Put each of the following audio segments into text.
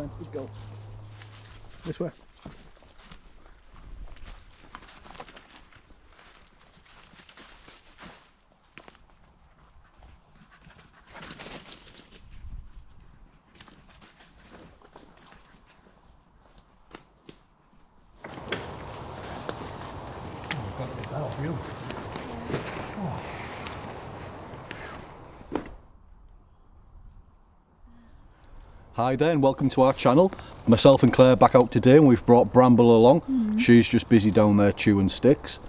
then, good girl. This way. Hi there and welcome to our channel. Myself and Claire back out today and we've brought Bramble along. She's just busy down there chewing sticks.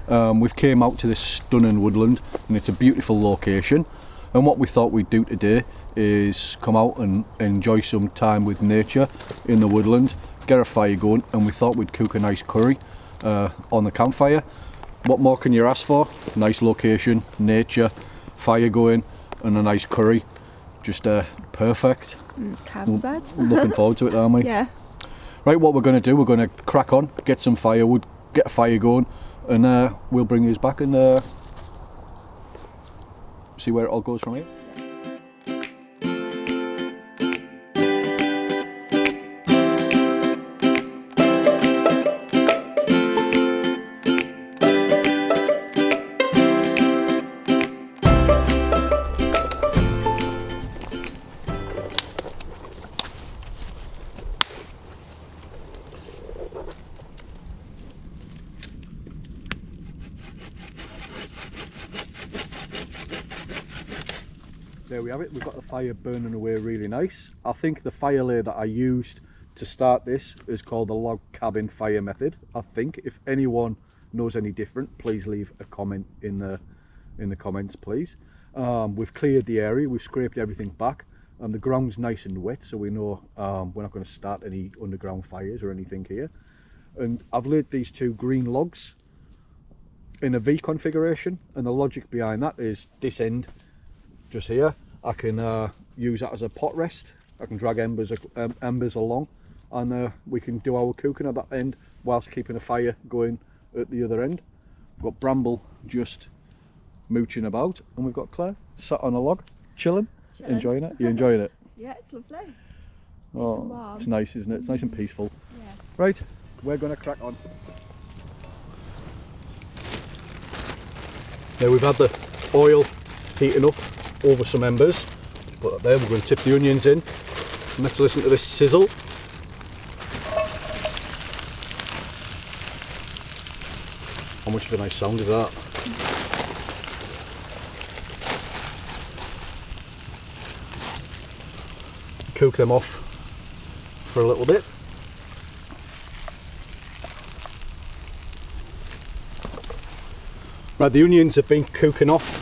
We've came out to this stunning woodland and it's a beautiful location, and what we thought we'd do today is come out and enjoy some time with nature in the woodland, get a fire going, and we thought we'd cook a nice curry on the campfire. What more can you ask for? Nice location, nature, fire going and a nice curry. Just perfect. Can't be bad. Looking forward to it, aren't we? Yeah. Right, what we're going to do, we're going to crack on, get some firewood, get a fire going, and we'll bring you back and see where it all goes from here. There we have it, we've got the fire burning away really nice. I think the fire lay that I used to start this is called the log cabin fire method. I think if anyone knows any different, please leave a comment in the comments, please. We've cleared the area, we've scraped everything back, and the ground's nice and wet, so we know we're not going to start any underground fires or anything here. And I've laid these two green logs in a V configuration, and the logic behind that is this end just here, I can use that as a pot rest. I can drag embers along, and we can do our cooking at that end whilst keeping a fire going at the other end. We've got Bramble just mooching about, and we've got Claire sat on a log, chilling. Enjoying it? You enjoying it? Yeah, it's lovely. Oh, it's nice, isn't it? It's nice and peaceful. Yeah. Right, we're going to crack on. Now we've had the oil heating up over some embers. Put that there. We're going to tip the onions in. And let's listen to this sizzle. How much of a nice sound is that? Cook them off for a little bit. Right, the onions have been cooking off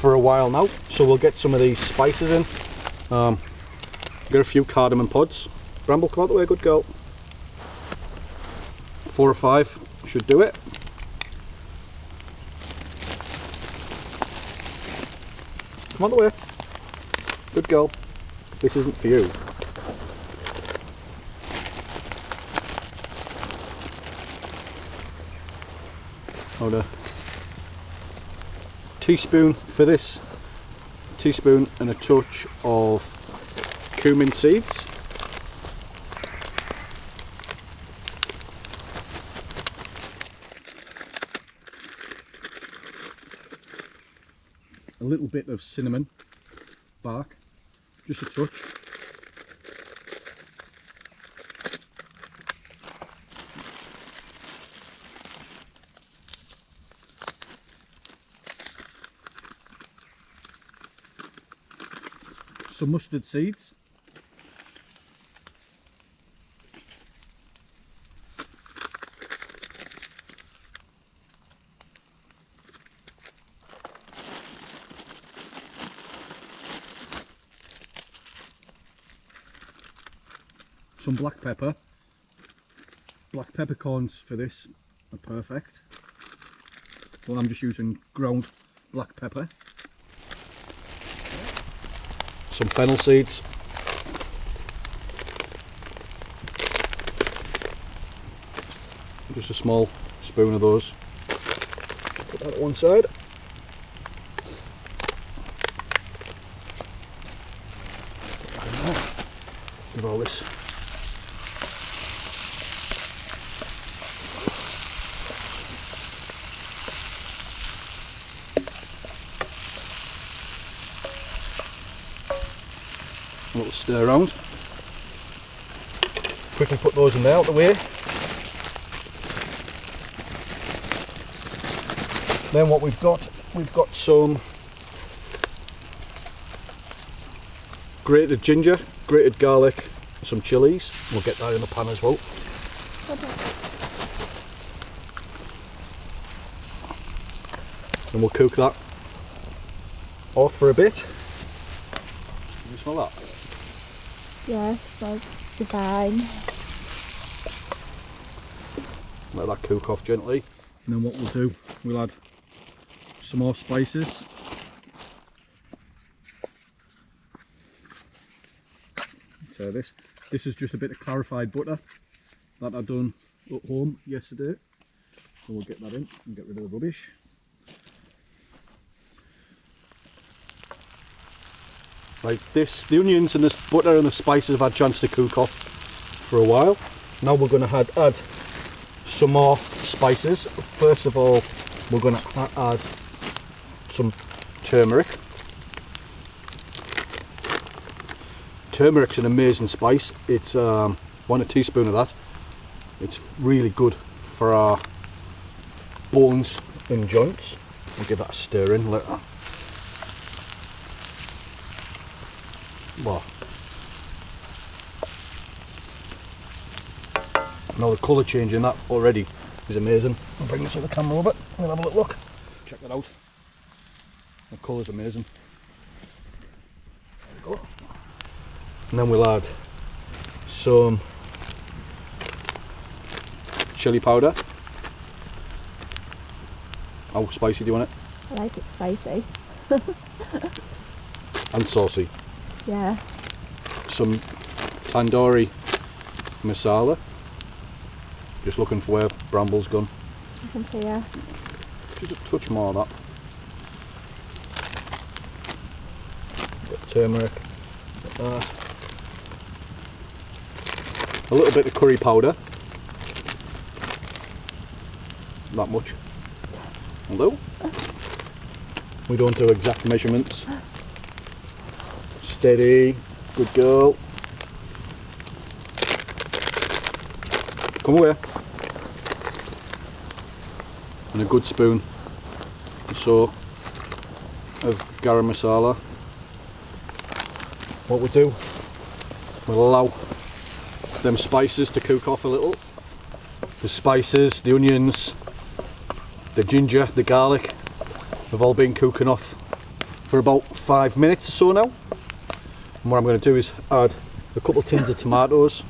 for a while now, so we'll get some of these spices in. Get a few cardamom pods. Bramble, come out the way, good girl. 4 or 5 should do it. Come out the way, good girl. This isn't for you. Hold on. Teaspoon for this, teaspoon and a touch of cumin seeds. A little bit of cinnamon bark, just a touch. Some mustard seeds, some black pepper. Black peppercorns for this are perfect. Well, I'm just using ground black pepper. Some fennel seeds. Just a small spoon of those. Put that at one side. Give all this A little stir around. Quickly put those in there out the way. Then what we've got some grated ginger, grated garlic, some chillies. We'll get that in the pan as well. Okay. And we'll cook that off for a bit. Can you smell that? Yeah, smells divine. Let that cook off gently. And then what we'll do, we'll add some more spices. So this is just a bit of clarified butter that I've done at home yesterday. So we'll get that in and get rid of the rubbish. Right, the onions and this butter and the spices have had a chance to cook off for a while. Now we're going to add some more spices. First of all, we're going to add some turmeric. Turmeric's an amazing spice. It's 1 teaspoon of that. It's really good for our bones and joints. We'll give that a stir in later. Wow. Now the colour change in that already is amazing. I'll bring this other camera over and we'll have a little look. Check that out. The colour's amazing. There we go. And then we'll add some chilli powder. How spicy do you want it? I like it spicy. And saucy. Yeah. Some tandoori masala. Just looking for where Bramble's gone. I can see her. Just a touch more of that. Got turmeric. Got that. A little bit of curry powder. Not much. Although we don't do exact measurements. Steady, good girl. Come away. And a good spoon or so of garam masala. What we'll do, we'll allow them spices to cook off a little. The spices, the onions, the ginger, the garlic have all been cooking off for about 5 minutes or so now. And what I'm going to do is add a couple of tins of tomatoes.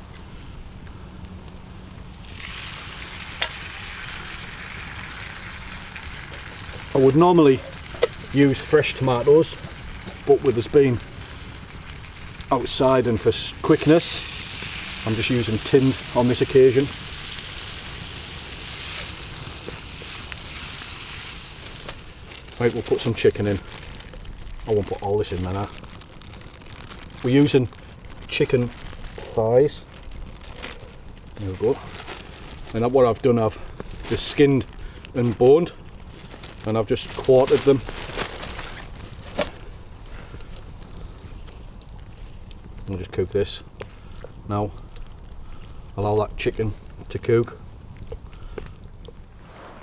I would normally use fresh tomatoes, but with us being outside and for quickness, I'm just using tinned on this occasion. Right, we'll put some chicken in. I won't put all this in there. We're using chicken thighs. There we go. And what I've done, I've just skinned and boned, and I've just quartered them. We'll just cook this. Now, allow that chicken to cook.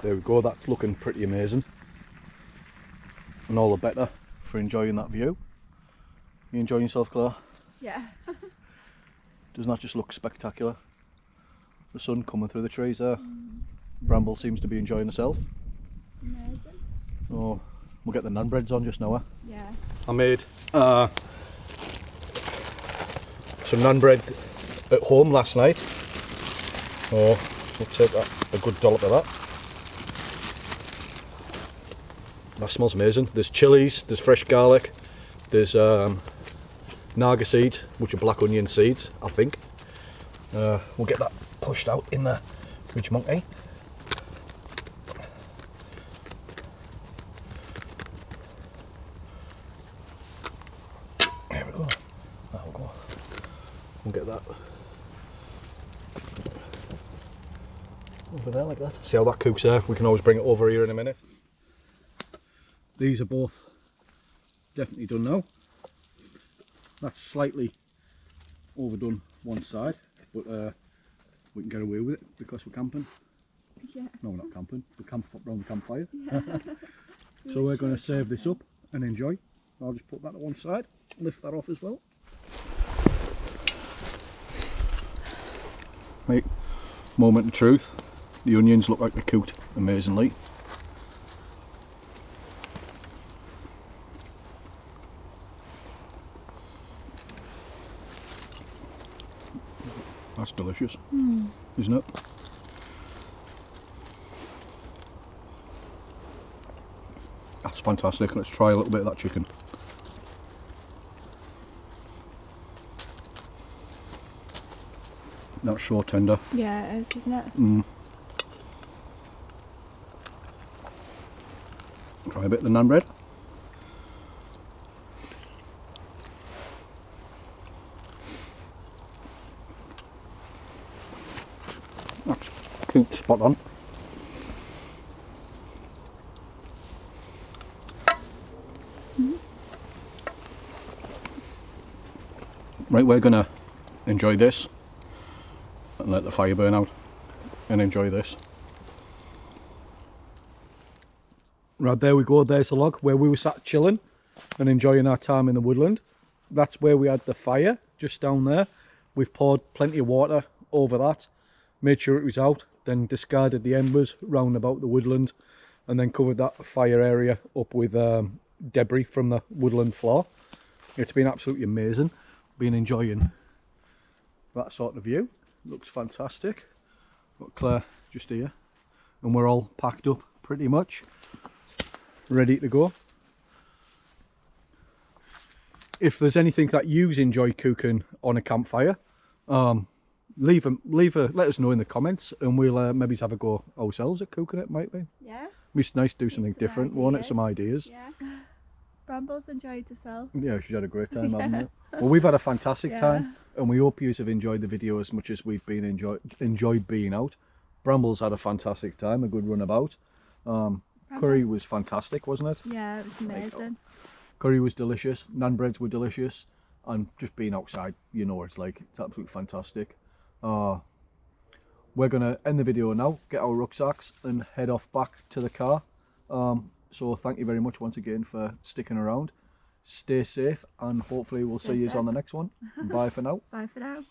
There we go, that's looking pretty amazing. And all the better for enjoying that view. You enjoying yourself, Claire? Yeah. Doesn't that just look spectacular? The sun coming through the trees there. Bramble seems to be enjoying herself. Amazing. Oh, we'll get the naan breads on just now. Yeah. I made some naan bread at home last night. Oh, we'll take that, a good dollop of that. That smells amazing. There's chillies, there's fresh garlic, there's naga seeds, which are black onion seeds, I think. We'll get that pushed out in the fridge monkey. There we go. That'll go. We'll get that over there like that. See how that cooks there? We can always bring it over here in a minute. These are both definitely done now. That's slightly overdone one side, but we can get away with it because we're camping. Yeah. No, we're not camping. We're around the campfire. Yeah. So we're going to save this up and enjoy. I'll just put that to one side, lift that off as well. Right, moment of truth. The onions look like they're cooked amazingly. That's delicious, isn't it? That's fantastic. Let's try a little bit of that chicken. That's so tender. Yeah, it is, isn't it? Try a bit of the naan bread. That's cooked spot on. Right, we're gonna enjoy this and let the fire burn out and enjoy this. Right, there we go. There's the log where we were sat chilling and enjoying our time in the woodland. That's where we had the fire, just down there. We've poured plenty of water over that, made sure it was out, then discarded the embers round about the woodland, and then covered that fire area up with debris from the woodland floor. It's been absolutely amazing. Been enjoying that sort of view. Looks fantastic. Got Claire just here, and we're all packed up pretty much, ready to go. If there's anything that you enjoy cooking on a campfire, let us know in the comments, and we'll maybe have a go ourselves at cooking it, might we? Yeah. It's nice to do something different, won't it? Some ideas. Yeah. Brambles enjoyed herself. Yeah, she's had a great time, haven't you? Well, we've had a fantastic time, and we hope you have enjoyed the video as much as we've been enjoyed being out. Brambles had a fantastic time, a good run about. Curry was fantastic, wasn't it? Yeah, it was amazing. Curry was delicious, naan breads were delicious, and just being outside, you know what it's like. It's absolutely fantastic. We're going to end the video now, get our rucksacks and head off back to the car. So thank you very much once again for sticking around. Stay safe, and hopefully we'll see you on the next one. Bye for now. Bye for now.